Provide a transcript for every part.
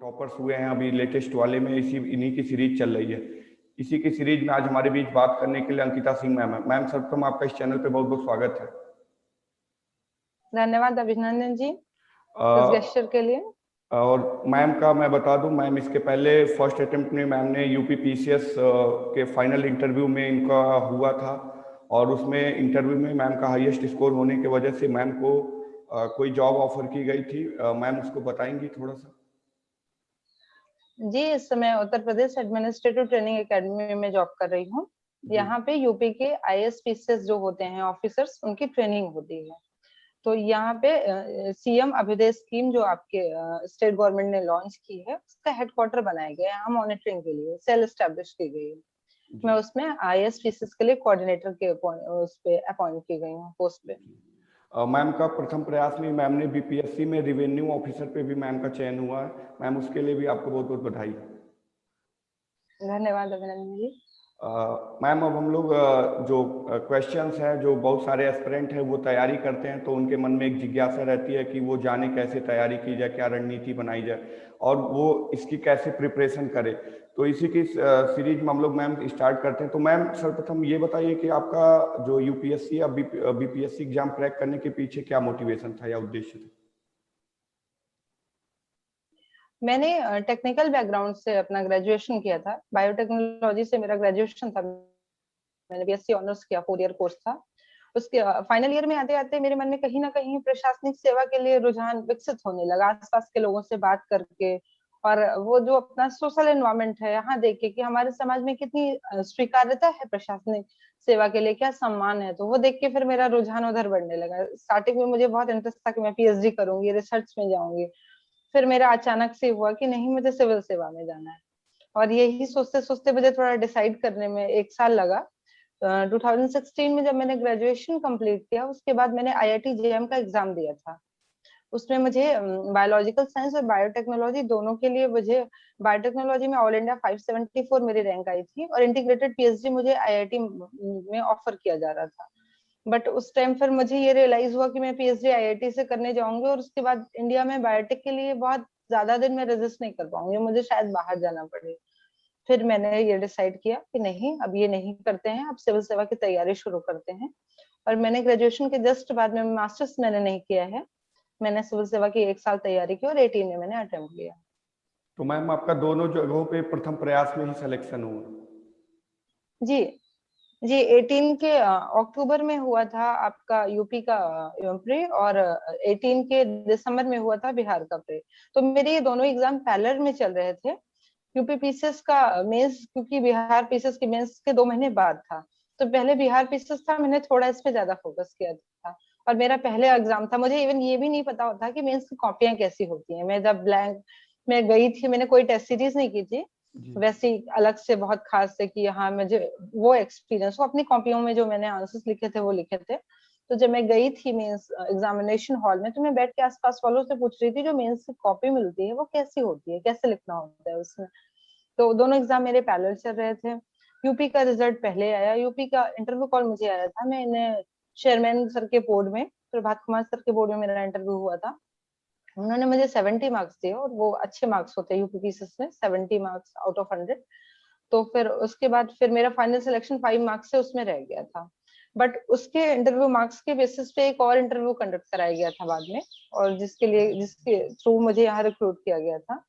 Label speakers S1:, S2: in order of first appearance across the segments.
S1: Toppers हुए हैं अभी लेटेस्ट वाले में, इन्हीं की सीरीज चल रही है। इसी की सीरीज में आज हमारे बीच बात करने के लिए अंकिता सिंह मैम है। मैम सर्वप्रथम आपका इस चैनल पे बहुत बहुत स्वागत है।
S2: धन्यवाद अभिनंदन जी इस गेस्चर के लिए।
S1: और मैम का मैं बता दूं, मैम इसके पहले फर्स्ट अटेम्प्ट में मैम ने यूपी पीसीएस के फाइनल इंटरव्यू में इनका हुआ था, और उसमें इंटरव्यू में मैम का हाईएस्ट स्कोर होने की वजह से मैम को कोई जॉब ऑफर की गई थी। मैम उसको बताएंगी थोड़ा सा?
S2: जी, इस समय Uttar Pradesh administrative training academy में जॉब कर रही हूँ। यहाँ पे यूपी के आईएएस पीसीएस जो होते हैं ऑफिसर्स, उनकी ट्रेनिंग होती है। तो यहाँ पे सीएम अभ्युदय स्कीम जो आपके स्टेट गवर्नमेंट ने लॉन्च की है, उसका हेडक्वार्टर बनाया गया है यहाँ मॉनिटरिंग के लिए, सेल एस्टेब्लिश की गई है। मैं उसमें आईएएस पीसीएस के लिए कोऑर्डिनेटर के उस पे अपॉइंट की गई हूँ पोस्ट पे।
S1: मैम का प्रथम प्रयास में मैम ने बीपीएससी में रिवेन्यू ऑफिसर पे भी मैम का चयन हुआ है। मैम उसके लिए भी आपको बहुत बहुत बधाई।
S2: धन्यवाद अभिनंदन जी।
S1: मैम अब हम लोग जो क्वेश्चंस हैं, जो बहुत सारे एस्पिरेंट हैं वो तैयारी करते हैं, तो उनके मन में एक जिज्ञासा रहती है कि वो जाने कैसे तैयारी की जाए, क्या रणनीति बनाई जाए और वो इसकी कैसे प्रिपरेशन करे। तो इसी की सीरीज में हम लोग मैम स्टार्ट करते हैं। तो मैम सर्वप्रथम ये बताइए कि आपका जो यूपीएससी या बीपीएससी एग्जाम क्रैक करने के पीछे क्या मोटिवेशन था या उद्देश्य था?
S2: मैंने टेक्निकल बैकग्राउंड से अपना ग्रेजुएशन किया था, बायोटेक्नोलॉजी से मेरा ग्रेजुएशन था। मैंने बीएससी ऑनर्स किया, 4 ईयर कोर्स था। उसके फाइनल ईयर में आते आते मेरे मन में कहीं ना कहीं प्रशासनिक सेवा के लिए रुझान विकसित होने लगा, आसपास के लोगों से बात करके, और वो जो अपना सोशल एनवायरनमेंट है यहाँ देख के कि हमारे समाज में कितनी स्वीकार्यता है प्रशासनिक सेवा के लिए, क्या सम्मान है, तो वो देख के फिर मेरा रुझान उधर बढ़ने लगा। स्टार्टिंग में मुझे बहुत इंटरेस्ट था कि मैं पीएचडी करूंगी, रिसर्च में जाऊंगी। फिर मेरा अचानक से हुआ कि नहीं, मुझे सिविल सेवा में जाना है। और यही सोचते सोचते मुझे थोड़ा डिसाइड करने में 1 साल लगा। 2016 में जब मैंने ग्रेजुएशन कंप्लीट किया, उसके बाद मैंने आईआईटी जेएम का एग्जाम दिया था। उसमें मुझे बायोलॉजिकल साइंस और बायोटेक्नोलॉजी दोनों के लिए मुझे बायोटेक्नोलॉजी में ऑल इंडिया 574 मेरी रैंक आई थी, और इंटीग्रेटेड पीएचडी मुझे आईआईटी में ऑफर किया जा रहा था। बट उस टाइम फिर मुझे ये रियलाइज हुआ कि मैं पीएचडी आईआईटी से करने जाऊंगी और उसके बाद इंडिया में बायोटेक के लिए बहुत ज्यादा दिन में रेजिस्ट नहीं कर पाऊंगी, मुझे शायद बाहर जाना पड़े। फिर मैंने ये डिसाइड किया कि नहीं, अब ये नहीं करते हैं, अब सिविल सेवा की तैयारी शुरू करते हैं। और मैंने ग्रेजुएशन के जस्ट बाद में, मास्टर्स मैंने नहीं किया है, मैंने सिविल सेवा की 1 साल तैयारी की और 18 में मैंने अटेम्प्ट किया।
S1: तो मैम आपका दोनों जगहों पे प्रथम प्रयास में ही सिलेक्शन हुआ?
S2: जी जी, 18 के अक्टूबर में हुआ था आपका यूपी का प्री, और 18 के दिसंबर में हुआ था बिहार का प्री। तो मेरे ये दोनों एग्जाम पैरेलल में चल रहे थे। यूपी पीसीएस का मेंस, क्योंकि बिहार पीसीएस के मेंस के 2 महीने बाद था, तो पहले बिहार पीसीएस था, मैंने थोड़ा इस पे ज्यादा फोकस किया था। और मेरा पहले एग्जाम था, मुझे इवन ये भी नहीं पता होता कि मेंस की कॉपियां कैसी होती हैं। मैं जब ब्लैंक में गई थी, मैंने कोई टेस्ट सीरीज नहीं की थी वैसे अलग से बहुत खास से कि हाँ मुझे वो एक्सपीरियंस हो। अपनी कॉपियों में जो मैंने आंसर्स लिखे थे वो लिखे थे। तो जब मैं गई थी मेंस एग्जामिनेशन हॉल में, तो मैं बैठ के आसपास वालों से पूछ रही थी जो मेंस की कॉपी मिलती है वो कैसी होती है, कैसे लिखना होता है उसमें। तो दोनों एग्जाम मेरे पैरेलल चल रहे थे। यूपी का रिजल्ट पहले आया, यूपी का इंटरव्यू कॉल मुझे आया था। मैंने चेयरमैन सर के बोर्ड में, प्रभात कुमार सर के बोर्ड में मेरा इंटरव्यू हुआ था। उन्होंने मुझे 70 मार्क्स दिए, और वो अच्छे मार्क्स होते हैं यूपी पीसीएस में, 70 मार्क्स आउट ऑफ 100। तो फिर उसके बाद फिर मेरा फाइनल सिलेक्शन 5 मार्क्स से उसमें रह गया था। बट उसके इंटरव्यू मार्क्स के बेसिस पे एक और इंटरव्यू कंडक्ट कराया गया था बाद में, और जिसके थ्रू मुझे यहाँ रिक्रूट किया गया था।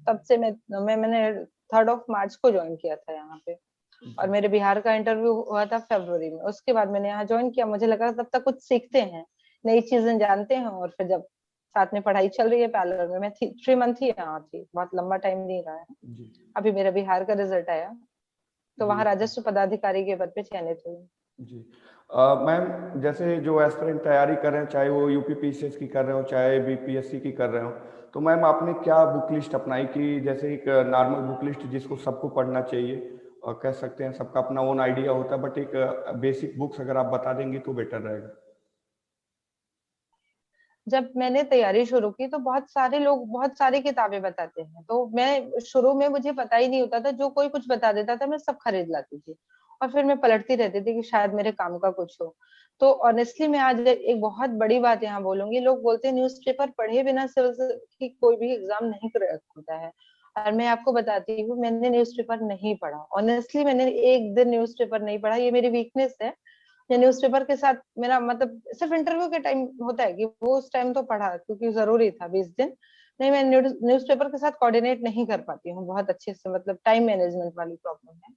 S2: तब से मैंने 3rd ऑफ मार्च को ज्वाइन किया था यहाँ पे, और मेरे बिहार का इंटरव्यू हुआ था फरवरी में। उसके बाद मैंने यहाँ ज्वाइन किया। मुझे लगा तब तक कुछ सीखते हैं, नई चीजें जानते हैं, और फिर जब साथ में पढ़ाई चल रही है पैरेलल में, मैं 3 मंथ ही यहाँ थी, बहुत लंबा टाइम नहीं रहा है। अभी मेरा बिहार का रिजल्ट आया, तो वहाँ राजस्व पदाधिकारी के पद पे चयनित हुई।
S1: जी मैम, जैसे जो एस्पिरेंट तैयारी कर रहे हैं, चाहे वो यूपी पीसीएस की कर रहे हो चाहे बीपीएससी की कर रहे हो, तो मैम आपने क्या बुक लिस्ट अपनाई कि जैसे एक नॉर्मल बुक लिस्ट जिसको सबको पढ़ना चाहिए, और कह सकते हैं सबका अपना ओन आइडिया होता है, बट एक बेसिक बुक्स अगर आप बता देंगे तो बेटर रहेगा।
S2: जब मैंने तैयारी शुरू की तो बहुत सारे लोग बहुत सारी किताबें बताते हैं, तो मैं शुरू में मुझे पता ही नहीं होता था, जो कोई कुछ बता देता था मैं सब खरीद लाती थी। और फिर मैं पलटती रहती थी कि शायद मेरे काम का कुछ हो। तो ऑनेस्टली मैं आज एक बहुत बड़ी बात यहाँ बोलूंगी, लोग बोलते हैं न्यूज़पेपर पढ़े बिना सिविल की कोई भी एग्जाम नहीं क्रैक होता है, और मैं आपको बताती हूँ मैंने न्यूज़पेपर नहीं पढ़ा। ऑनेस्टली मैंने एक दिन न्यूज़पेपर नहीं पढ़ा, ये मेरी वीकनेस है। या न्यूज़पेपर के साथ मेरा मतलब सिर्फ इंटरव्यू के टाइम होता है कि वो उस टाइम तो पढ़ा क्योंकि जरूरी था 20 दिन। नहीं, मैं न्यूज़पेपर के साथ कोऑर्डिनेट नहीं कर पाती हूँ बहुत अच्छे से, मतलब टाइम मैनेजमेंट वाली प्रॉब्लम है।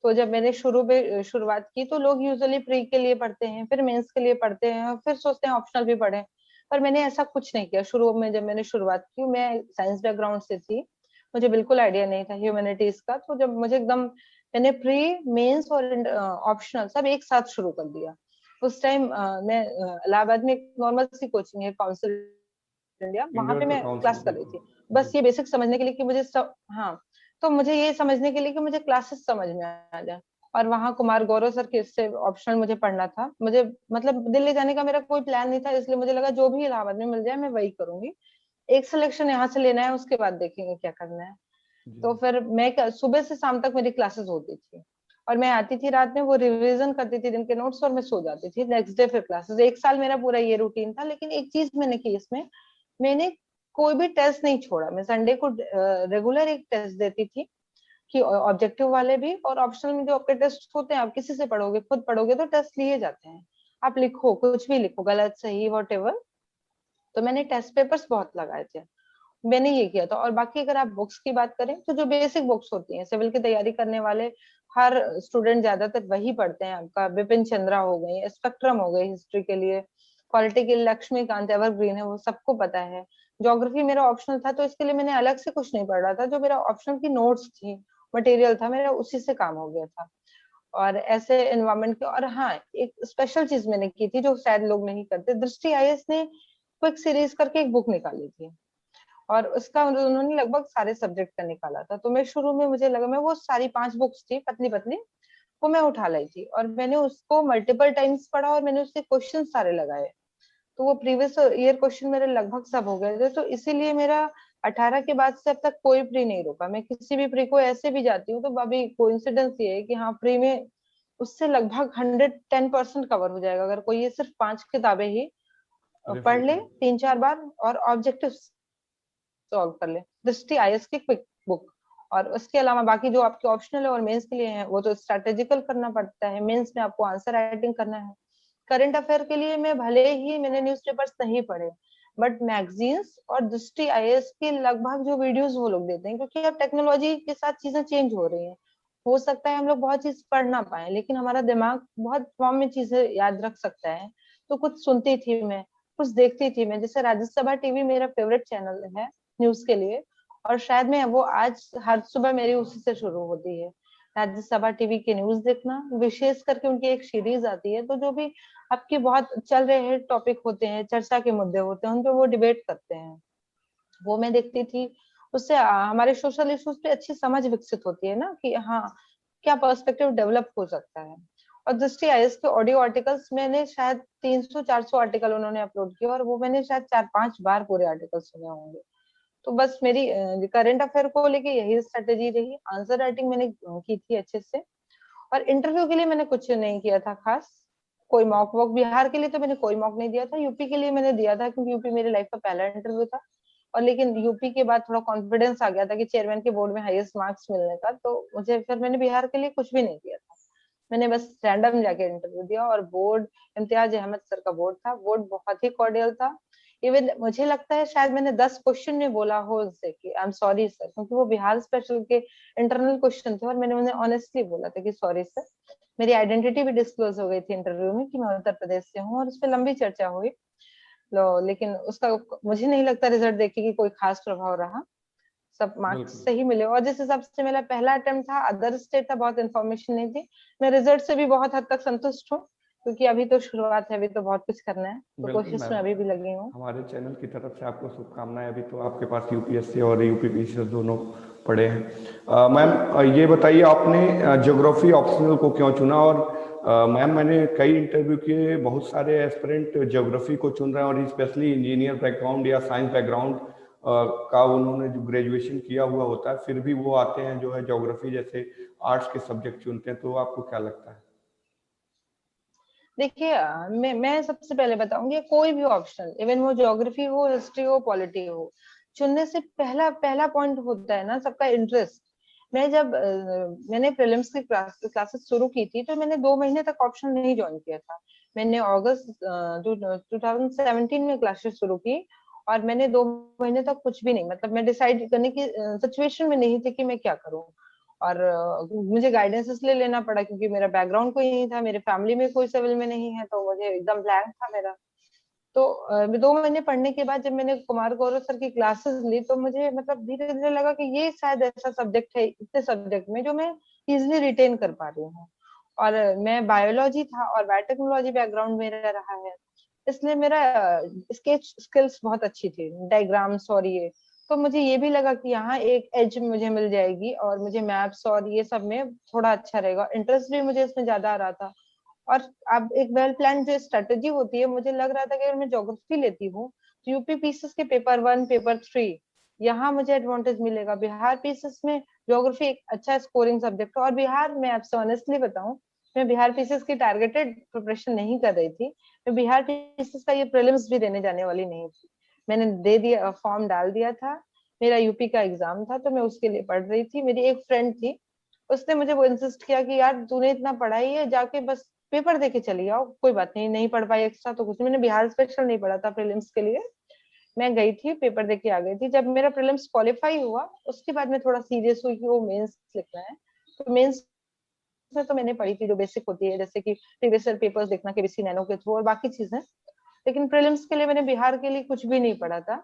S2: तो जब मैंने शुरू में शुरुआत की तो लोग यूजुअली प्री के लिए पढ़ते हैं, फिर मेंस के लिए पढ़ते हैं, और फिर सोचते हैं ऑप्शनल भी पढ़ें। पर मैंने ऐसा कुछ नहीं किया। शुरू में जब मैंने शुरुआत की, मैं साइंस बैकग्राउंड से थी, मुझे बिल्कुल आइडिया नहीं था ह्यूमैनिटीज का। तो जब मुझे एकदम मैंने प्री, मेंस और ऑप्शनल सब एक साथ शुरू कर दिया। उस टाइम मैं इलाहाबाद में एक नॉर्मल सी कोचिंग है, काउंसिल इंडिया, वहां पे
S1: इंडियन
S2: मैं
S1: काउंसिल
S2: क्लास कर रही थी।
S1: जी।
S2: बस ये बेसिक समझने के लिए कि मुझे हाँ, तो मुझे ये समझने के लिए कि मुझे क्लासेस समझ में आ जाए। और वहाँ कुमार गौरव सर के से ऑप्शनल मुझे पढ़ना था। मुझे मतलब दिल्ली जाने का मेरा कोई प्लान नहीं था, इसलिए मुझे लगा जो भी इलाहाबाद में मिल जाए मैं वही करूंगी। एक सिलेक्शन यहाँ से लेना है, उसके बाद देखेंगे क्या करना है। तो
S1: जी।
S2: फिर मैं सुबह से शाम तक मेरी क्लासेस होती थी, और मैं आती थी रात में, वो रिवीजन करती थी दिन के नोट्स, और मैं सो जाती थी। नेक्स्ट डे फिर क्लासेस। एक साल मेरा पूरा ये रूटीन था। लेकिन एक चीज मैंने की इसमें, मैंने कोई भी टेस्ट नहीं छोड़ा। मैं संडे को रेगुलर एक टेस्ट देती थी, कि ऑब्जेक्टिव वाले भी और ऑप्शनल में जो आपके टेस्ट होते हैं, आप किसी से पढ़ोगे, खुद पढ़ोगे तो टेस्ट लिए जाते हैं। आप लिखो, कुछ भी लिखो, गलत सही वॉट एवर। तो मैंने टेस्ट पेपर्स बहुत लगाए थे, मैंने ये किया था। और बाकी अगर आप बुक्स की बात करें तो जो बेसिक बुक्स होती हैं सिविल की तैयारी करने वाले हर स्टूडेंट ज्यादातर वही पढ़ते हैं। आपका बिपिन चंद्रा हो गई, स्पेक्ट्रम हो गई हिस्ट्री के लिए, पॉलिटी के लिए लक्ष्मीकांत एवरग्रीन है, वो सबको पता है। ज्योग्राफी मेरा ऑप्शनल था, तो इसके लिए मैंने अलग से कुछ नहीं पढ़ रहा था। जो मेरा ऑप्शनल की नोट्स थी, मटेरियल था मेरा, उसी से काम हो गया था। और ऐसे एनवायरमेंट के, और हाँ, एक स्पेशल चीज मैंने की थी जो शायद लोग नहीं करते। दृष्टि आईएएस ने क्विक सीरीज करके एक बुक निकाली थी, और उसका उन्होंने लगभग सारे सब्जेक्ट का निकाला था। तो मैं शुरू में मुझे लगा, मैं वो सारी 5 बुक्स थी पतली पतली, वो मैं उठा लाई थी, और मैंने उसको मल्टीपल टाइम्स पढ़ा, और मैंने उसके क्वेश्चन सारे लगाए। तो वो प्रीवियस ईयर क्वेश्चन मेरे लगभग सब हो गए थे। तो इसीलिए मेरा 18 के बाद से अब तक कोई प्री नहीं रुका। मैं किसी भी प्री को ऐसे भी जाती हूँ तो अभी कोइंसिडेंस ये है कि हाँ, प्री में उससे लगभग 110% कवर हो जाएगा, अगर कोई ये सिर्फ 5 किताबें ही
S1: रेफर
S2: पढ़ ले
S1: कर।
S2: 3-4 बार, और ऑब्जेक्टिव सॉल्व कर ले। दृष्टि आईएएस की क्विक बुक। और उसके अलावा बाकी जो आपके ऑप्शनल है और मेंस के लिए है, वो तो स्ट्रेटेजिकल करना पड़ता है। मेंस में आपको आंसर राइटिंग करना है। करंट अफेयर के लिए मैं भले ही मैंने न्यूज़पेपर्स नहीं पढ़े, बट मैगजीन्स और दृष्टि आईएएस के लगभग जो वीडियोस वो लोग देते हैं, क्योंकि अब टेक्नोलॉजी के साथ चीजें चेंज हो रही हैं। हो सकता है हम लोग बहुत चीज पढ़ ना पाए, लेकिन हमारा दिमाग बहुत फॉर्म में चीजें याद रख सकता है। तो कुछ सुनती थी मैं, कुछ देखती थी मैं। जैसे राज्यसभा टीवी मेरा फेवरेट चैनल है न्यूज के लिए, और शायद मैं वो आज हर सुबह मेरी उसी से शुरू होती है, राज्यसभा टीवी के न्यूज देखना। विशेष करके उनकी एक सीरीज आती है, तो जो भी आपके बहुत चल रहे हैं टॉपिक होते हैं, चर्चा के मुद्दे होते हैं, उन पे वो डिबेट करते हैं, वो मैं देखती थी। उससे हमारे सोशल इश्यूज पे अच्छी समझ विकसित होती है ना, कि हाँ, क्या पर्सपेक्टिव डेवलप हो सकता है। और दृष्टि आईएएस के ऑडियो आर्टिकल्स मैंने शायद 300-400 आर्टिकल उन्होंने अपलोड किया, और वो मैंने शायद 4-5 बार पूरे आर्टिकल सुने होंगे। तो बस मेरी करंट अफेयर को लेके यही स्ट्रेटेजी रही। आंसर राइटिंग मैंने की थी अच्छे से। और इंटरव्यू के लिए मैंने कुछ नहीं किया था खास, कोई मॉक वॉक। बिहार के लिए तो मैंने कोई मॉक नहीं दिया था, यूपी के लिए मैंने दिया था, क्योंकि यूपी मेरी लाइफ का पहला इंटरव्यू था। और लेकिन यूपी के बाद थोड़ा कॉन्फिडेंस आ गया था कि चेयरमैन के बोर्ड में हाईएस्ट मार्क्स मिलने का, तो मुझे फिर मैंने बिहार के लिए कुछ भी नहीं किया था। मैंने बस रैंडम जाके इंटरव्यू दिया। और बोर्ड, इम्तियाज अहमद सर का बोर्ड था, बोर्ड बहुत ही कॉर्डियल था। इवन मुझे लगता है शायद मैंने 10 क्वेश्चन में बोला हो उनसे कि आई एम सॉरी सर, क्योंकि वो बिहार स्पेशल के इंटरनल क्वेश्चन थे, और मैंने उन्हें ऑनेस्टली बोला था कि सॉरी सर। मेरी आइडेंटिटी भी डिस्क्लोज हो गई थी इंटरव्यू में कि मैं उत्तर प्रदेश से हूँ, और उस पर लंबी चर्चा हुई। लेकिन उसका मुझे नहीं लगता रिजल्ट देखे कि कोई खास प्रभाव रहा। सब मार्क्स
S1: बिल्कुल।
S2: सही मिले, और जिस हिसाब से मेरा पहला अटेम्प्ट था, अदर स्टेट था, बहुत इन्फॉर्मेशन नहीं थी। मैं रिजल्ट से भी बहुत हद तक संतुष्ट हूँ, क्योंकि अभी तो शुरुआत है, अभी तो बहुत कुछ करना है, तो
S1: बिल्कुल
S2: कोशिश
S1: मैम,
S2: में अभी भी लगी हूँ।
S1: हमारे चैनल की तरफ से आपको शुभकामनाएं। अभी तो आपके पास यूपीएससी और यूपीपीसीएस दोनों पड़े हैं। मैम, ये बताइए आपने ज्योग्राफी ऑप्शनल को क्यों चुना? और मैम, मैंने कई इंटरव्यू किए, बहुत सारे एस्पिरेंट ज्योग्राफी को चुन रहे हैं, और स्पेशली इंजीनियर बैकग्राउंड या साइंस बैकग्राउंड का उन्होंने जो ग्रेजुएशन किया हुआ होता है, फिर भी वो आते हैं जो है ज्योग्राफी जैसे आर्ट्स के सब्जेक्ट चुनते हैं, तो आपको क्या लगता है?
S2: देखिए मैं सबसे पहले बताऊंगी, कोई भी ऑप्शन, इवन वो ज्योग्राफी हो, हिस्ट्री हो, पॉलिटी हो, चुनने से पहला पहला पॉइंट होता है ना सबका इंटरेस्ट। मैं जब मैंने प्रीलिम्स की क्लासेस शुरू की थी, तो मैंने 2 महीने तक ऑप्शन नहीं ज्वाइन किया था। मैंने अगस्त 2017 में क्लासेस शुरू की, और मैंने 2 महीने तक कुछ भी नहीं, मतलब मैं डिसाइड करने की सिचुएशन में नहीं थी कि मैं क्या करूं। और मुझे गाइडेंस इसलिए लेना पड़ा क्योंकि मेरा बैकग्राउंड कोई नहीं था, मेरे फैमिली में कोई सिविल में नहीं है, तो मुझे एकदम ब्लैंक था मेरा। तो 2 महीने पढ़ने के बाद जब मैंने कुमार गौरव सर की क्लासेस ली, तो मुझे मतलब धीरे धीरे लगा कि ये शायद ऐसा सब्जेक्ट है इतने सब्जेक्ट में जो मैं इजिली रिटेन कर पा रही हूँ। और मैं बायोलॉजी था और बायोटेक्नोलॉजी बैकग्राउंड मेरा रहा है, इसलिए मेरा स्केच स्किल्स बहुत अच्छी थी, डायग्राम्स और ये। तो मुझे ये भी लगा कि यहाँ एक एज मुझे मिल जाएगी, और मुझे मैप्स और ये सब में थोड़ा अच्छा रहेगा, इंटरेस्ट भी मुझे इसमें ज्यादा आ रहा था। और अब एक वेल प्लान जो स्ट्रेटेजी होती है, मुझे लग रहा था कि अगर मैं ज्योग्राफी लेती हूँ तो यूपी पीसीएस के पेपर 1 पेपर 3 यहाँ मुझे एडवांटेज मिलेगा। बिहार पीसीएस में ज्योग्राफी एक अच्छा स्कोरिंग सब्जेक्ट है, और बिहार में आपसे ऑनेस्टली बताऊं, मैं बिहार पीसीएस की टारगेटेड प्रिपरेशन नहीं कर रही थी। मैं बिहार पीसीएस का ये प्रीलिम्स भी देने जाने वाली नहीं थी। मैंने दे दिया, फॉर्म डाल दिया था, मेरा यूपी का एग्जाम था, तो मैं उसके लिए पढ़ रही थी। मेरी एक फ्रेंड थी, उसने मुझे वो इंसिस्ट किया कि यार तूने इतना पढ़ाई है, जाके बस पेपर दे के चली आओ, कोई बात नहीं, नहीं पढ़ पाई एक्स्ट्रा तो कुछ नहीं। मैंने बिहार स्पेशल नहीं पढ़ा था प्रीलिम्स के लिए, मैं गई थी पेपर दे के आ गई थी। जब मेरा प्रीलिम्स क्वालिफाई हुआ, उसके बाद मैं थोड़ा सीरियस हुई कि वो मेंस लिखना है। तो मेंस में तो मैंने पढ़ी थी जो बेसिक होती है, जैसे कि प्रीवियस ईयर पेपर्स देखना केबीसी नैनो के थ्रू और बाकी चीजें। लेकिन प्रीलिम्स के लिए मैंने बिहार के लिए कुछ भी नहीं पढ़ा था।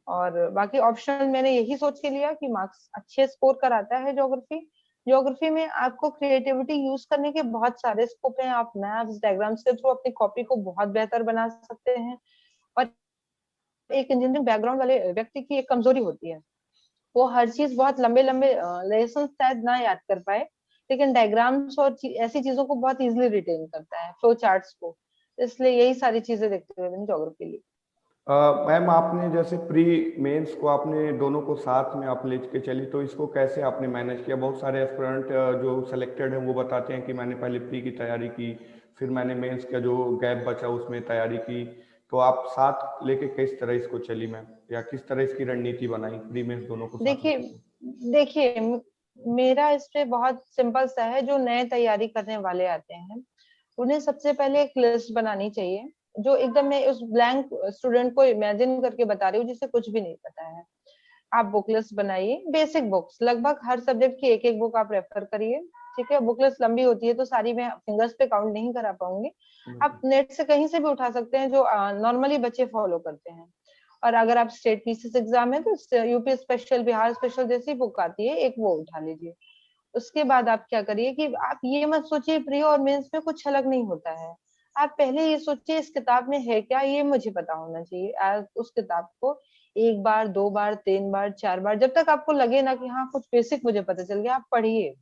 S2: और बाकी ऑप्शन मैंने यही सोच के लिया कि मार्क्स अच्छे स्कोर कराता है ज्योग्राफी। ज्योग्राफी में आपको क्रिएटिविटी यूज करने के बहुत सारे स्कोप हैं, आप मैप्स डायग्राम्स के थ्रू अपनी कॉपी को बहुत बेहतर बना सकते हैं। और एक इंजीनियरिंग बैकग्राउंड वाले व्यक्ति की एक कमजोरी होती है, वो हर चीज बहुत लंबे लंबे लेसन शायद ना याद कर पाए, लेकिन डायग्राम्स और ऐसी चीजों को बहुत इजिली रिटेन करता है, फ्लो चार्ट्स को। इसलिए यही सारी चीजें देखते हुए मैंने ज्योग्राफी ली।
S1: मैम, आपने जैसे प्री मेंस को आपने दोनों को साथ में आप लेके चली, तो इसको कैसे आपने मैनेज किया? बहुत सारे एस्पिरेंट जो सिलेक्टेड हैं वो बताते हैं कि मैंने पहले प्री की तैयारी की, फिर मैंने मेंस का जो गैप बचा उसमें तैयारी की। तो आप साथ लेके किस तरह इसको चली मैम, या किस तरह इसकी रणनीति बनाई प्री मेंस दोनों को साथ
S2: देखिए
S1: लेके चली?
S2: देखिए मेरा इस पे बहुत सिंपल सा है। जो नए तैयारी करने वाले आते हैं, उन्हें सबसे पहले एक लिस्ट बनानी चाहिए, जो एकदम मैं उस ब्लैंक स्टूडेंट को इमेजिन करके बता रही हूँ जिसे कुछ भी नहीं पता है। आप बुक लिस्ट बनाइए, बेसिक बुक्स, लगभग हर सब्जेक्ट की एक एक बुक आप रेफर करिए। ठीक है, बुक लिस्ट लंबी होती है तो सारी मैं फिंगर्स पे काउंट नहीं करा पाऊंगी। आप नेट से कहीं से भी उठा सकते हैं जो नॉर्मली बच्चे फॉलो करते हैं। और अगर आप स्टेट पीसीएस एग्जाम है तो यूपी स्पेशल, बिहार स्पेशल जैसी बुक आती है, एक वो उठा लीजिए। उसके बाद आप क्या करिए कि आप ये मत सोचिए प्री और मेंस में कुछ अलग नहीं होता है। आप पहले ये सोचिए इस किताब में है क्या, ये मुझे पता होना चाहिए। आप उस किताब को 1 बार 2 बार 3 बार 4 बार, जब तक आपको लगे ना कि हाँ कुछ बेसिक मुझे पता चल गया, आप पढ़िए।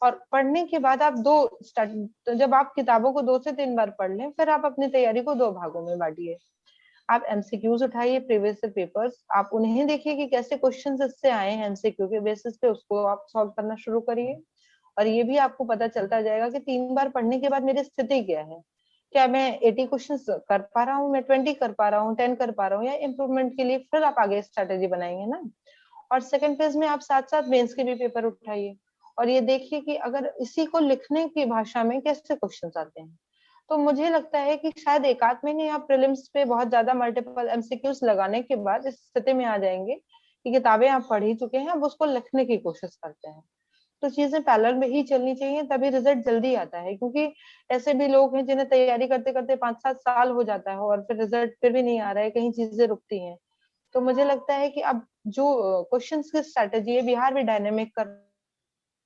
S2: और पढ़ने के बाद आप दो स्टार्ट, तो जब आप किताबों को 2 से 3 बार पढ़ लें, फिर आप अपनी तैयारी को 2 भागों में बांटिए। आप एमसीक्यूज उठाइए, प्रीवियस पेपर्स, आप उन्हें देखिए कि कैसे क्वेश्चंस इससे आए हैं एमसीक्यू के बेसिस पे, उसको आप सॉल्व करना शुरू करिए। और ये भी आपको पता चलता जाएगा कि 3 बार पढ़ने के बाद मेरी स्थिति क्या है, क्या मैं 80 क्वेश्चंस कर पा रहा हूँ, मैं 20 कर पा रहा हूँ, 10 कर पा रहा हूँ, या इम्प्रूवमेंट के लिए फिर आप आगे स्ट्रेटेजी बनाएंगे ना। और सेकंड फेज में आप साथ साथ मेंस के भी पेपर उठाइए, और ये देखिए कि अगर इसी को लिखने की भाषा में कैसे क्वेश्चंस आते हैं। तो मुझे लगता है कि शायद एक आध महीने आप प्रीलिम्स पे बहुत ज्यादा मल्टीपल एमसीक्यूज लगाने के बाद इस स्थिति में आ जाएंगे कि किताबें आप पढ़ ही चुके हैं, अब उसको लिखने की कोशिश करते हैं। तो चीजें पैरेलल में ही चलनी चाहिए, तभी रिजल्ट जल्दी आता है। क्योंकि ऐसे भी लोग हैं जिन्हें तैयारी करते करते 5-7 साल हो जाता है और फिर रिजल्ट फिर भी नहीं आ रहा है, कहीं चीजें रुकती हैं। तो मुझे लगता है कि अब जो क्वेश्चंस की स्ट्रेटेजी है, बिहार भी डायनेमिक कर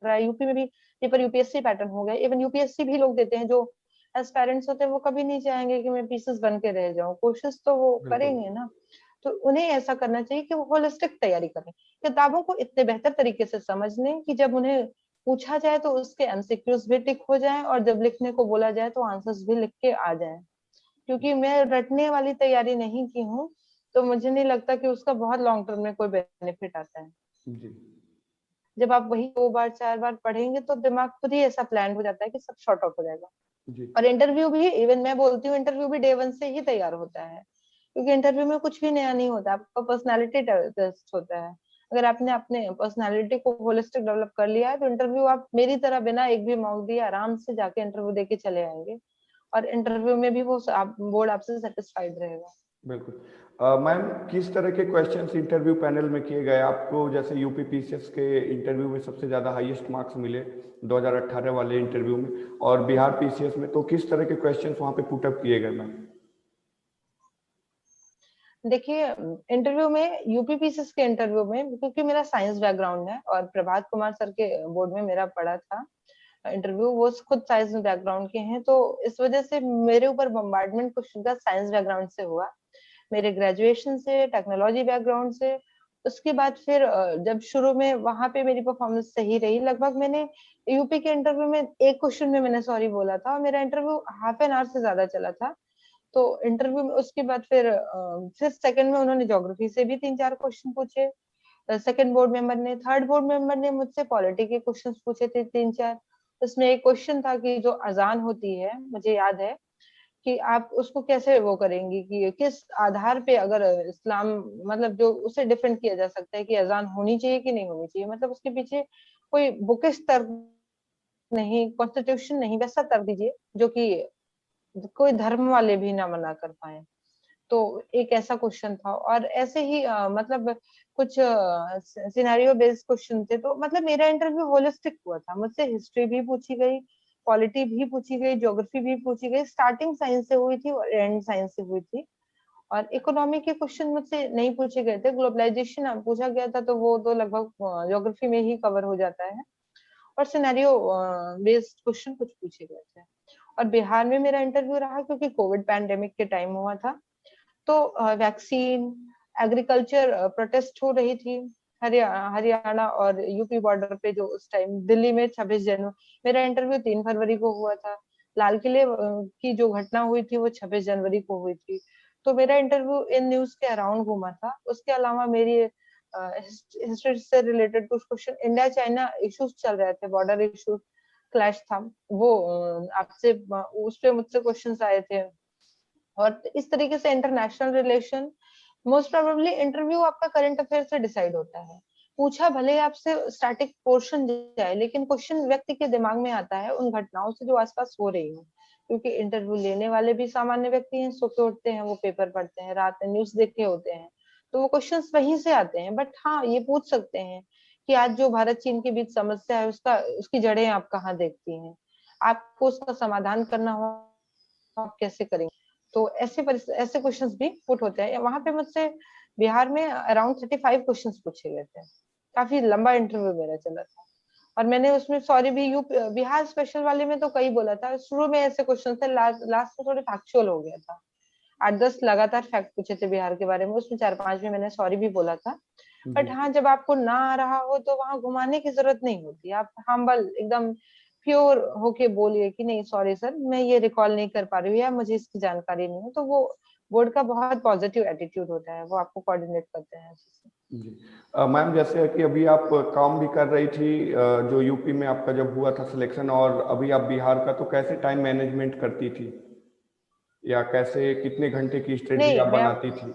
S2: रहा है, यूपी में भी पेपर यूपीएससी पैटर्न हो गया, इवन यूपीएससी भी लोग देते हैं जो एस्पायरेंट्स होते हैं, वो कभी नहीं चाहेंगे कि मैं पीसेस बन के रह जाऊं, कोशिश तो वो
S1: बिल्कुल।
S2: करेंगे ना। तो उन्हें ऐसा करना चाहिए कि वो होलिस्टिक तैयारी करें, किताबों को इतने बेहतर तरीके से समझ लें कि जब उन्हें पूछा जाए तो उसके एमसीक्यूज भी टिक हो जाएं, और जब लिखने को बोला जाए तो आंसर्स भी लिख के आ जाएं। क्योंकि मैं रटने वाली तैयारी नहीं की हूँ, तो मुझे नहीं लगता कि उसका बहुत लॉन्ग टर्म में कोई बेनिफिट आता है।
S1: जी।
S2: जब आप वही 2 बार 4 बार पढ़ेंगे तो दिमाग खुद ही ऐसा प्लान हो जाता है कि सब शॉर्ट आउट हो जाएगा।
S1: जी।
S2: और इंटरव्यू भी, इवन मैं बोलती हूँ, इंटरव्यू भी डे 1 से ही तैयार होता है, क्योंकि इंटरव्यू में कुछ भी नया नहीं होता, आपका पर्सनालिटी टेस्ट होता है। अगर आपने अपने पर्सनालिटी को होलिस्टिक डेवलप कर लिया है तो इंटरव्यू आप मेरी तरह बिना एक भी मॉक दिए आराम से जाके इंटरव्यू दे के चले आएंगे, और इंटरव्यू में भी वो बोर्ड आपसे सेटिस्फाइड रहेगा।
S1: बिल्कुल। मैम, किस तरह के क्वेश्चंस इंटरव्यू पैनल में किए गए आपको? जैसे यूपी पीसीएस के इंटरव्यू में सबसे ज़्यादा हाईएस्ट मार्क्स मिले 2018 वाले इंटरव्यू में, और बिहार पीसीएस में, तो किस तरह के क्वेश्चंस वहाँ पे पुटअप किए गए मैम?
S2: देखिए, इंटरव्यू में, यूपीपीसीएस के इंटरव्यू में, क्योंकि मेरा साइंस बैकग्राउंड है और प्रभात कुमार सर के बोर्ड में मेरा पढ़ा था इंटरव्यू, वो खुद साइंस बैकग्राउंड के हैं, तो इस वजह से मेरे ऊपर बम्बार्डमेंट क्वेश्चन का साइंस बैकग्राउंड से हुआ, मेरे ग्रेजुएशन से, टेक्नोलॉजी बैकग्राउंड से। उसके बाद फिर जब शुरू में वहां पे मेरी परफॉर्मेंस सही रही, लगभग मैंने यूपी के इंटरव्यू में एक क्वेश्चन में मैंने सॉरी बोला था, और मेरा इंटरव्यू हाफ एन आवर से ज्यादा चला था। तो इंटरव्यू में उसके बाद फिर सेकंड में उन्होंने ज्योग्राफी से भी 3-4 क्वेश्चन पूछे, सेकंड बोर्ड मेंबर ने। थर्ड बोर्ड मेंबर ने मुझसे पॉलिटी के क्वेश्चंस पूछे थे 3-4। उसमें एक क्वेश्चन था कि जो अजान होती है, मुझे याद है, कि आप उसको कैसे वो करेंगी, कि किस आधार पे अगर इस्लाम, मतलब जो उसे डिफेंड किया जा सकता है कि अजान होनी चाहिए कि नहीं होनी चाहिए, मतलब उसके पीछे कोई बुकिश तर्क नहीं, कॉन्स्टिट्यूशन नहीं, वैसा तर्क दीजिए जो कि कोई धर्म वाले भी ना मना कर पाए। तो एक ऐसा क्वेश्चन था, और ऐसे ही मतलब कुछ सिनेरियो बेस्ड क्वेश्चन थे। तो मतलब मेरा इंटरव्यू होलिस्टिक हुआ था, मुझसे हिस्ट्री भी पूछी गई, पॉलिटी भी पूछी गई, ज्योग्राफी भी पूछी गई, स्टार्टिंग साइंस से हुई थी और एंड साइंस से हुई थी। और इकोनॉमी के क्वेश्चन मुझसे नहीं पूछे गए थे, ग्लोबलाइजेशन पूछा गया था, तो वो तो लगभग ज्योग्राफी में ही कवर हो जाता है। और सिनेरियो बेस्ड क्वेश्चन कुछ पूछे गए थे। और बिहार में मेरा इंटरव्यू रहा क्योंकि कोविड पैंडेमिक के टाइम हुआ था, तो वैक्सीन, एग्रीकल्चर प्रोटेस्ट हो रही थी, हरियाणा और यूपी बॉर्डर पे, जो उस टाइम दिल्ली में 26 जनवरी, मेरा इंटरव्यू 3 फरवरी को हुआ था। लाल किले की जो घटना हुई थी वो 26 जनवरी को हुई थी। तो मेरा इंटरव्यू इन न्यूज के अराउंड घूमा था। उसके अलावा मेरी हिस्ट्री से रिलेटेड कुछ क्वेश्चन, इंडिया चाइना इश्यूज चल रहे थे, बॉर्डर इश्यूज, क्लैश था, वो आपसे उस पे मुझसे क्वेश्चंस आए थे। और इस तरीके से international relation, most probably interview आपका करंट अफेयर से डिसाइड होता है। पूछा भले आपसे स्टैटिक पोर्शन जाए, लेकिन क्वेश्चन व्यक्ति के दिमाग में आता है उन घटनाओं से जो आसपास हो रही हो, क्योंकि इंटरव्यू लेने वाले भी सामान्य व्यक्ति हैं, सो के उठते हैं, वो पेपर पढ़ते हैं, रात में न्यूज देखे होते हैं, तो वो क्वेश्चंस वहीं से आते हैं। बट हाँ, ये पूछ सकते हैं कि आज जो भारत चीन के बीच समस्या है, उसकी जड़ें आप कहाँ देखती हैं, आपको उसका समाधान करना हो, आप कैसे करेंगे। तो ऐसे क्वेश्चंस भी पुट होते हैं वहां पे मुझसे। बिहार में अराउंड 35 क्वेश्चंस पूछे गए थे, काफी लंबा इंटरव्यू मेरा चला था। और मैंने उसमें सॉरी भी, यू बिहार स्पेशल वाले में तो कई बोला था, शुरू में ऐसे क्वेश्चन थे, लास्ट में थोड़े फैक्चुअल हो गया था। 8-10 लगातार फैक्ट पूछे थे बिहार के बारे में, उसमें 4-5 में मैंने सॉरी भी बोला था। बट
S1: जी।
S2: हाँ, जब आपको ना आ रहा हो तो वहां घुमाने की जरूरत नहीं होती, आप हम्बल एकदम प्योर होके बोलिए कि नहीं सॉरी सर, मैं ये रिकॉल नहीं कर पा रही हूँ या मुझे इसकी जानकारी नहीं है। तो वो बोर्ड का बहुत पॉजिटिव एटीट्यूड होता है, वो आपको कोऑर्डिनेट करते हैं अच्छे से।
S1: जी। मैम, जैसे कि अभी आप काम भी कर रही थी, जो यूपी में आपका जब हुआ था सिलेक्शन, और अभी आप बिहार का, तो कैसे टाइम मैनेजमेंट करती थी, या कैसे कितने घंटे की स्ट्रेटजी
S2: नहीं,
S1: आप बनाती थी?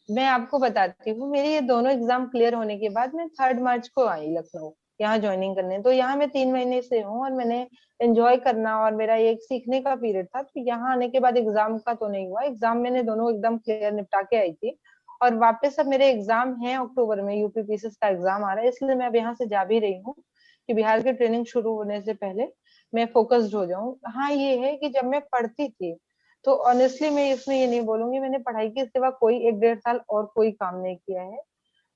S2: मैं आपको बताती हूँ, मेरे ये दोनों एग्जाम क्लियर होने के बाद मैं 3 मार्च को आई लखनऊ, यहाँ ज्वाइनिंग करने। तो यहाँ मैं 3 महीने से हूँ और मैंने एंजॉय करना, और मेरा ये एक सीखने का पीरियड था। तो यहाँ आने के बाद एग्जाम का तो नहीं हुआ, एग्जाम मैंने दोनों एकदम क्लियर निपटा के आई थी। और वापस अब मेरे एग्जाम है अक्टूबर में, यूपीपीसीएस का एग्जाम आ रहा है, इसलिए मैं अब यहाँ से जा भी रही हूँ कि बिहार की ट्रेनिंग शुरू होने से पहले मैं फोकस्ड हो जाऊँ। हाँ, ये है कि जब मैं पढ़ती थी तो ऑनेस्टली मैं इसमें ये नहीं बोलूंगी मैंने पढ़ाई के सिवा कोई 1-1.5 साल और कोई काम नहीं किया है।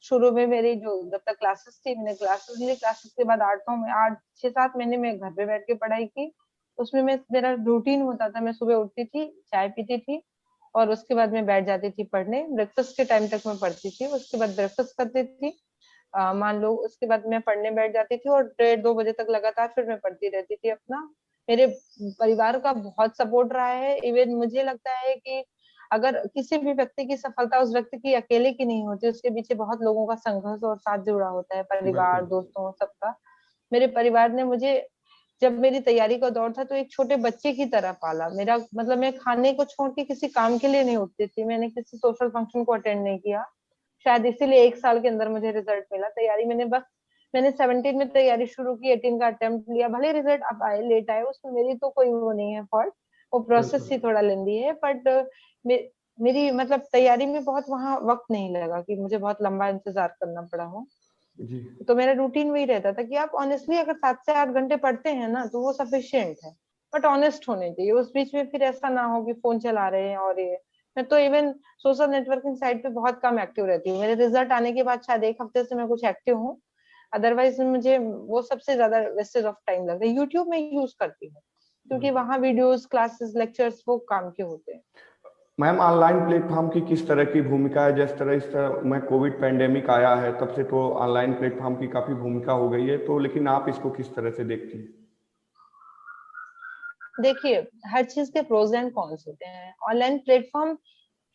S2: शुरू में मेरी जो जब तक क्लासेस थी, मैंने क्लासेस ली, क्लासेस के बाद 8-6-7 महीने में घर पे बैठ के पढ़ाई की। उसमें मेरा रूटीन होता था, मैं सुबह उठती थी, चाय पीती थी, और उसके बाद मैं बैठ जाती थी पढ़ने। ब्रेकफास्ट के टाइम तक मैं पढ़ती थी, उसके बाद ब्रेकफास्ट करती थी, मान लो उसके बाद मैं पढ़ने बैठ जाती थी, और 1:30-2 बजे तक लगातार फिर मैं पढ़ती रहती थी अपना। मेरे परिवार का बहुत सपोर्ट रहा है, इवन मुझे लगता है कि अगर किसी भी व्यक्ति की सफलता उस व्यक्ति की अकेले की नहीं होती, उसके पीछे बहुत लोगों का संघर्ष और साथ जुड़ा होता है, परिवार,
S1: बिल्कुल।
S2: दोस्तों, सबका। मेरे परिवार ने मुझे, जब मेरी तैयारी का दौर था, तो एक छोटे बच्चे की तरह पाला। मेरा मतलब मैं खाने को छोड़ के किसी काम के लिए नहीं उठती थी, मैंने किसी सोशल फंक्शन को अटेंड नहीं किया। शायद इसीलिए 1 साल के अंदर मुझे रिजल्ट मिला। तैयारी मैंने 17 में तैयारी शुरू की, 18 का अटेम्प्ट लिया। भले रिजल्ट अब आए, लेट आए, उसमें मेरी तो कोई वो नहीं है फॉल्ट, वो प्रोसेस
S1: बिल्कुल।
S2: ही थोड़ा लेंदी है। बट मेरी मतलब तैयारी में बहुत वहां वक्त नहीं लगा कि मुझे बहुत लंबा इंतजार करना पड़ा हो।
S1: जी।
S2: तो मेरा रूटीन वही रहता था कि आप ऑनेस्टली अगर 7 से 8 घंटे पढ़ते हैं ना, तो वो सफिशियंट है। बट ऑनेस्ट होने चाहिए उस बीच में, फिर ऐसा ना हो कि फोन चला रहे हैं और ये। मैं तो इवन सोशल नेटवर्किंग साइट पे बहुत कम एक्टिव रहती हूँ। मेरे रिजल्ट आने के बाद शायद 1 हफ्ते से मैं कुछ एक्टिव हूँ। अदरवाइज मुझे वो सबसे ज्यादा वेस्टेज ऑफ टाइम लगता है। यूट्यूब में यूज करती हूँ, क्योंकि
S1: बिल्कुल।
S2: वहां वीडियोस, क्लासेस, लेक्चर्स वो काम के होते हैं।
S1: मैम, ऑनलाइन प्लेटफॉर्म की किस तरह की भूमिका है? जिस तरह इस तरह में कोविड पैंडेमिक आया है, तब से तो ऑनलाइन प्लेटफॉर्म की काफी भूमिका हो गई है, तो लेकिन आप इसको किस तरह से देखती हैं?
S2: देखिए, हर चीज के प्रोज एंड कॉन्स होते हैं। ऑनलाइन प्लेटफॉर्म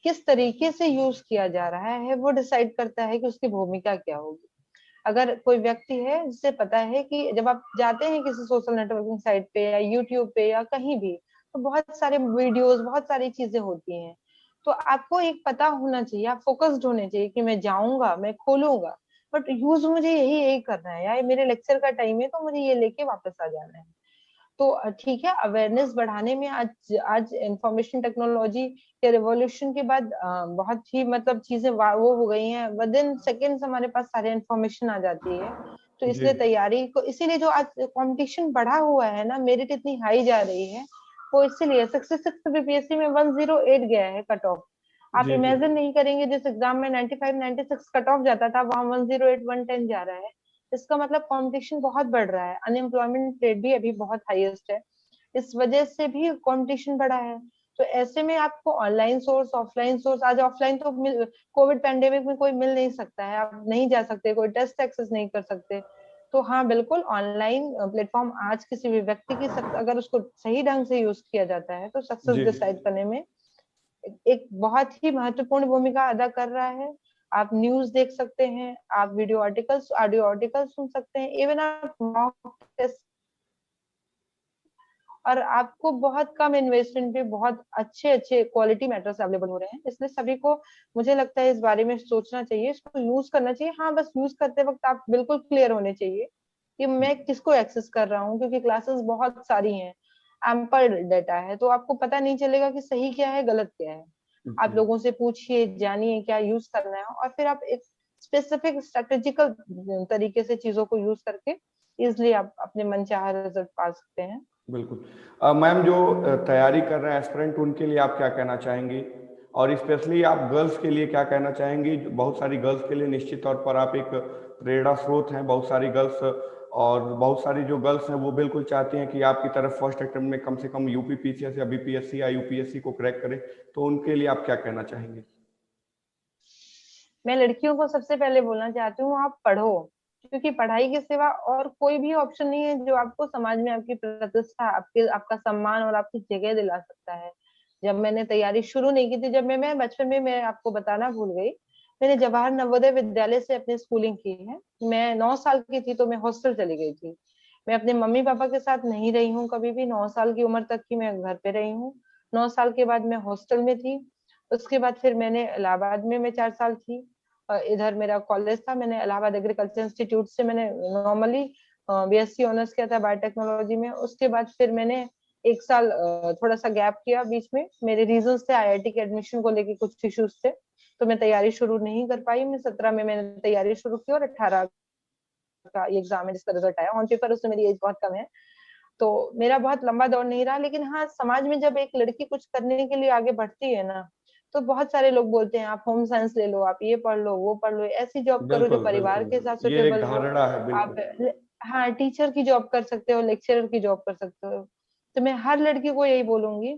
S2: किस तरीके से यूज किया जा रहा है, वो डिसाइड करता है कि उसकी भूमिका क्या होगी। अगर कोई व्यक्ति है जिसे पता है कि जब आप जाते हैं किसी सोशल नेटवर्किंग साइट पे या यूट्यूब पे या कहीं भी, तो बहुत सारे वीडियोस, बहुत सारी चीजें होती हैं। तो आपको एक पता होना चाहिए, आप फोकस्ड होने चाहिए कि मैं जाऊंगा, मैं खोलूंगा, बट यूज मुझे यही करना है, या मेरे लेक्चर का टाइम है तो मुझे ये लेके वापस आ जाना है। तो ठीक है, अवेयरनेस बढ़ाने में आज आज इंफॉर्मेशन टेक्नोलॉजी के रिवॉल्यूशन के बाद बहुत ही मतलब चीजें वो हो गई हैं। विद इन सेकेंड्स हमारे पास सारे इंफॉर्मेशन आ जाती है। तो
S1: जी।
S2: इसलिए तैयारी को, इसीलिए जो आज कंपटीशन बढ़ा हुआ है ना, मेरिट इतनी हाई जा रही है, वो इसीलिए 66 बीपीएससी में 108 गया है कट ऑफ। आप
S1: जी। जी।
S2: इमेजिन नहीं करेंगे, जिस एग्जाम में 95 96 कट ऑफ जाता था, वहां 108 110 जा रहा है। इसका मतलब कंपटीशन बहुत बढ़ रहा है। अनएम्प्लॉयमेंट रेट भी अभी बहुत हाईएस्ट है, इस वजह से भी कंपटीशन बढ़ा है। तो ऐसे में आपको ऑनलाइन सोर्स, ऑफलाइन सोर्स, आज ऑफलाइन तो कोविड पैंडेमिक में कोई मिल नहीं सकता है, आप नहीं जा सकते, कोई टेस्ट एक्सेस नहीं कर सकते। तो हाँ, बिल्कुल ऑनलाइन प्लेटफॉर्म आज किसी भी व्यक्ति की अगर उसको सही ढंग से यूज किया जाता है, तो सक्सेस
S1: जी।
S2: डिसाइड करने में एक बहुत ही महत्वपूर्ण भूमिका अदा कर रहा है। आप न्यूज देख सकते हैं, आप वीडियो आर्टिकल्स, ऑडियो आर्टिकल्स सुन सकते हैं, इवन आप मॉक टेस्ट, और आपको बहुत कम इन्वेस्टमेंट पे बहुत अच्छे अच्छे क्वालिटी मैटर्स अवेलेबल हो रहे हैं। इसलिए सभी को, मुझे लगता है, इस बारे में सोचना चाहिए, इसको यूज करना चाहिए। हाँ, बस यूज करते वक्त आप बिल्कुल क्लियर होने चाहिए कि मैं किसको एक्सेस कर रहा हूँ, क्योंकि क्लासेस बहुत सारी हैं, एम्पल डेटा है, तो आपको पता नहीं चलेगा कि सही क्या है, गलत क्या है। आप
S1: जी।
S2: लोगों से पूछिए, जानिए क्या यूज करना है, और फिर आप एक स्पेसिफिक स्ट्रेटेजिकल तरीके से चीजों को यूज करके इजिली आप अपने मनचाहा रिजल्ट पा सकते हैं।
S1: बिल्कुल। मैम, जो तैयारी कर रहे हैं एस्पिरेंट, उनके लिए आप क्या कहना चाहेंगी? और स्पेशली आप गर्ल्स के लिए क्या कहना चाहेंगी? बहुत सारी गर्ल्स के लिए निश्चित तौर पर आप एक प्रेरणा स्रोत हैं। बहुत सारी गर्ल्स, और बहुत सारी जो गर्ल्स हैं वो बिल्कुल चाहती हैं कि आपकी तरफ फर्स्ट अटेम्प्ट में कम से कम यूपी पीसीएस या बीपीएससी या यूपीएससी को क्रैक करें, तो उनके लिए आप क्या कहना चाहेंगे?
S2: मैं लड़कियों को सबसे पहले बोलना चाहती हूँ, आप पढ़ो, क्योंकि पढ़ाई के सिवा और कोई भी ऑप्शन नहीं है जो आपको समाज में आपकी प्रतिष्ठा, आपके आपका सम्मान और आपकी जगह दिला सकता है। जब मैंने तैयारी शुरू नहीं की थी, जब मैं बचपन में, मैं आपको बताना भूल गई, मैंने जवाहर नवोदय विद्यालय से अपनी स्कूलिंग की है। मैं 9 साल की थी तो मैं हॉस्टल चली गई थी। मैं अपने मम्मी पापा के साथ नहीं रही हूँ कभी भी, 9 साल की उम्र तक ही मैं घर पे रही हूँ। 9 साल के बाद मैं हॉस्टल में थी। उसके बाद फिर मैंने इलाहाबाद में मैं 4 साल थी। इधर मेरा कॉलेज था, मैंने इलाहाबाद एग्रीकल्चर इंस्टीट्यूट से मैंने नॉर्मली बीएससी ऑनर्स किया था बायोटेक्नोलॉजी में। उसके बाद फिर मैंने 1 साल थोड़ा सा गैप किया बीच में, मेरे रीजंस थे, आईआईटी के एडमिशन को लेके कुछ इश्यूज थे, तो मैं तैयारी शुरू नहीं कर पाई। मैं 17 में मैंने तैयारी शुरू की, और 18 का ये एग्जाम है जिसका रिजल्ट आया ऑन पेपर, उसमें मेरी एज बहुत कम है। तो मेरा बहुत लंबा दौर नहीं रहा, लेकिन हाँ, समाज में जब एक लड़की कुछ करने के लिए आगे बढ़ती है ना, तो बहुत सारे लोग बोलते हैं आप होम साइंस ले लो, आप ये पढ़ लो, वो पढ़ लो, ऐसी जॉब करो जो
S1: बिल्कुल,
S2: परिवार
S1: बिल्कुल।
S2: के साथ
S1: ये एक
S2: सुटेबल हो।
S1: धारणा है,
S2: आप
S1: बिल्कुल।
S2: हाँ, टीचर की जॉब कर सकते हो, लेक्चरर की जॉब कर सकते हो। तो मैं हर लड़की को यही बोलूंगी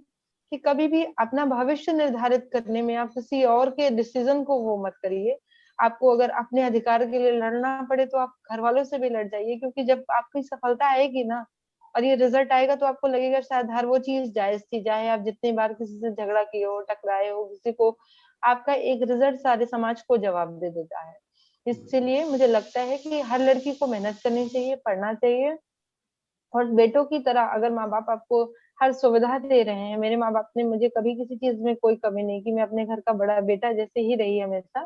S2: कि कभी भी अपना भविष्य निर्धारित करने में आप किसी और के डिसीजन को वो मत करिए। आपको अगर अपने अधिकार के लिए लड़ना पड़े, तो आप घर वालों से भी लड़ जाइए, क्योंकि जब आपकी सफलता आएगी ना, और ये रिजल्ट आएगा तो आपको लगेगा शायद हर वो चीज जायज थी, चाहे आप जितनी बार किसी से झगड़ा किए हो, टकराए हो किसी को, आपका एक रिजल्ट सारे समाज को जवाब दे देता है। इसलिए मुझे लगता है कि हर लड़की को मेहनत करनी चाहिए, पढ़ना चाहिए, और बेटों की तरह अगर माँ बाप आपको हर सुविधा दे रहे हैं, मेरे माँ बाप ने मुझे कभी किसी चीज में कोई कमी नहीं की, मैं अपने घर का बड़ा बेटा जैसे ही रही हमेशा,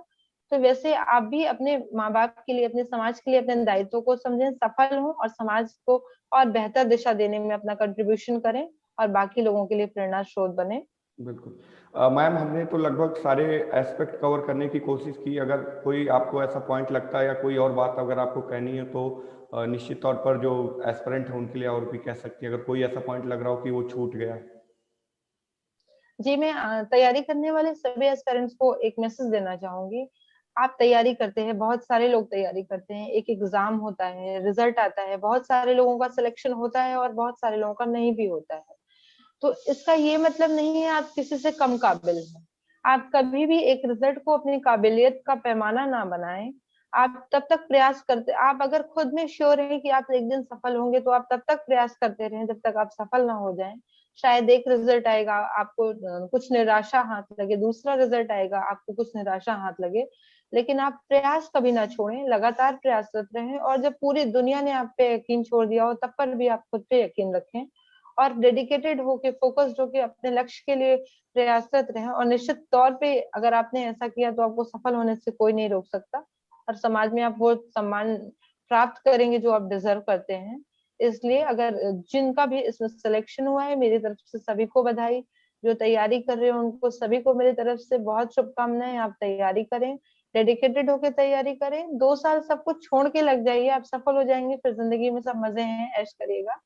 S2: तो वैसे आप भी अपने माँ बाप के लिए, अपने समाज के लिए अपने दायित्वों को समझें, सफल हों और समाज को और बेहतर दिशा देने में अपना कंट्रीब्यूशन करें और बाकी लोगों के लिए प्रेरणा स्रोत बने।
S1: बिल्कुल। मैम, हमने तो लगभग सारे एस्पेक्ट कवर करने की कोशिश की। अगर कोई आपको ऐसा पॉइंट लगता है या कोई और बात अगर आपको कहनी है तो निश्चित तौर पर जो एस्पिरेंट है उनके लिए और भी कह सकती है, अगर कोई ऐसा पॉइंट लग रहा हो कि वो छूट गया।
S2: जी, मैं तैयारी करने वाले सभी एस्पिरेंट्स को एक मैसेज देना चाहूंगी। आप तैयारी करते हैं, बहुत सारे लोग तैयारी करते हैं, एक एग्जाम होता है, रिजल्ट आता है, बहुत सारे लोगों का सिलेक्शन होता है और बहुत सारे लोगों का नहीं भी होता है। तो इसका ये मतलब नहीं है आप किसी से कम काबिल हैं। आप कभी भी एक रिजल्ट को अपनी काबिलियत का पैमाना ना बनाएं। आप तब तक प्रयास करते, आप अगर खुद में श्योर हैं कि आप एक दिन सफल होंगे तो आप तब तक प्रयास करते रहें जब तक आप सफल ना हो जाएं। शायद एक रिजल्ट आएगा आपको कुछ निराशा हाथ लगे, दूसरा रिजल्ट आएगा आपको कुछ निराशा हाथ लगे, लेकिन आप प्रयास कभी ना छोड़ें, लगातार प्रयासरत रहें, और जब पूरी दुनिया ने आप पे यकीन छोड़ दिया हो तब पर भी आप खुद पे यकीन रखें और डेडिकेटेड होके, फोकस्ड होके अपने लक्ष्य के लिए प्रयासरत रहें। और निश्चित तौर पे अगर आपने ऐसा किया तो आपको सफल होने से कोई नहीं रोक सकता, और समाज में आप वो सम्मान प्राप्त करेंगे जो आप डिजर्व करते हैं। इसलिए अगर जिनका भी इसमें सिलेक्शन हुआ है, मेरी तरफ से सभी को बधाई, जो तैयारी कर रहे हैं उनको सभी को मेरी तरफ से बहुत शुभकामनाएं। आप तैयारी करें, डेडिकेटेड होकर तैयारी करें, 2 साल सब कुछ छोड़ के लग जाइए, आप सफल हो जाएंगे, फिर जिंदगी में सब मजे हैं, ऐश करिएगा।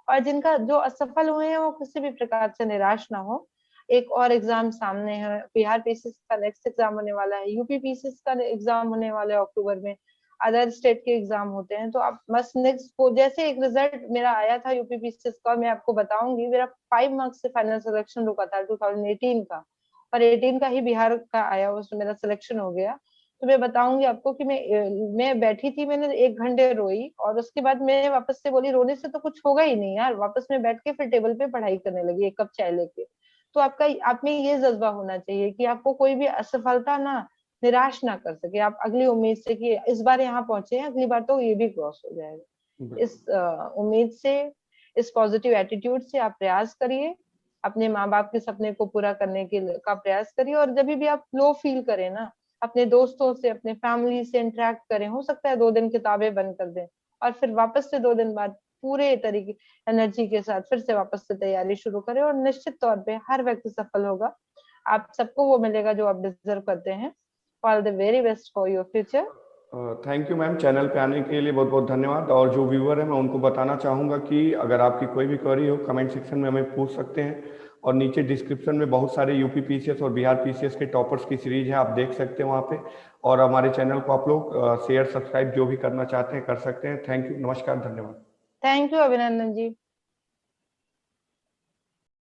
S2: और जिनका जो असफल हुए हैं वो किसी भी प्रकार से निराश ना हो। एक और एग्जाम सामने है, बिहार पीसीएस का नेक्स्ट एग्जाम होने वाला है, यूपी पीसीएस का एग्जाम होने वाला है अक्टूबर में, अदर स्टेट के एग्जाम होते हैं, तो आप बस नेक्स्ट को, जैसे एक रिजल्ट मेरा आया था यूपी पीसीएस का, मैं आपको बताऊंगी, मेरा 5 मार्क्स से फाइनल सिलेक्शन रुका था 2018 का, और 18 का ही बिहार का आया, उसमें मेरा सिलेक्शन हो गया। तो मैं बताऊंगी आपको कि मैं बैठी थी, मैंने 1 घंटे रोई, और उसके बाद मैं वापस से बोली रोने से तो कुछ होगा ही नहीं यार, वापस में बैठ के फिर टेबल पे पढ़ाई करने लगी 1 कप चाय लेके। तो आपका, आप में ये जज्बा होना चाहिए कि आपको कोई भी असफलता ना निराश ना कर सके, आप अगली उम्मीद से कि इस बार यहाँ पहुंचे हैं, अगली बार तो ये भी क्रॉस हो जाएगा, इस उम्मीद से, इस पॉजिटिव एटीट्यूड से आप प्रयास करिए, अपने माँ बाप के सपने को पूरा करने के का प्रयास करिए। और जब भी आप लो फील करें ना, अपने दोस्तों से, अपने फैमिली से इंटरेक्ट करें, हो सकता है 2 दिन किताबें बंद कर दें और फिर वापस से 2 दिन बाद पूरे तरीके एनर्जी के साथ फिर से वापस से तैयारी शुरू करें, और निश्चित तौर पे हर व्यक्ति सफल होगा। आप सबको वो मिलेगा जो आप डिजर्व करते हैं। All the very best for your future.
S1: Thank you ma'am, channel पे आने के लिए बहुत बहुत धन्यवाद। और जो व्यूअर है मैं उनको बताना चाहूँगा कि अगर आपकी कोई भी क्वेरी हो कमेंट सेक्शन में हमें पूछ सकते हैं, और नीचे डिस्क्रिप्शन में बहुत सारे यूपी पीसीएस और बिहार पीसीएस के टॉपर्स की सीरीज है, आप देख सकते हैं वहाँ पे। और हमारे चैनल को आप लोग शेयर सब्सक्राइब जो भी करना चाहते हैं कर सकते हैं। थैंक यू, नमस्कार, धन्यवाद।
S2: थैंक यू अभिनंदन जी।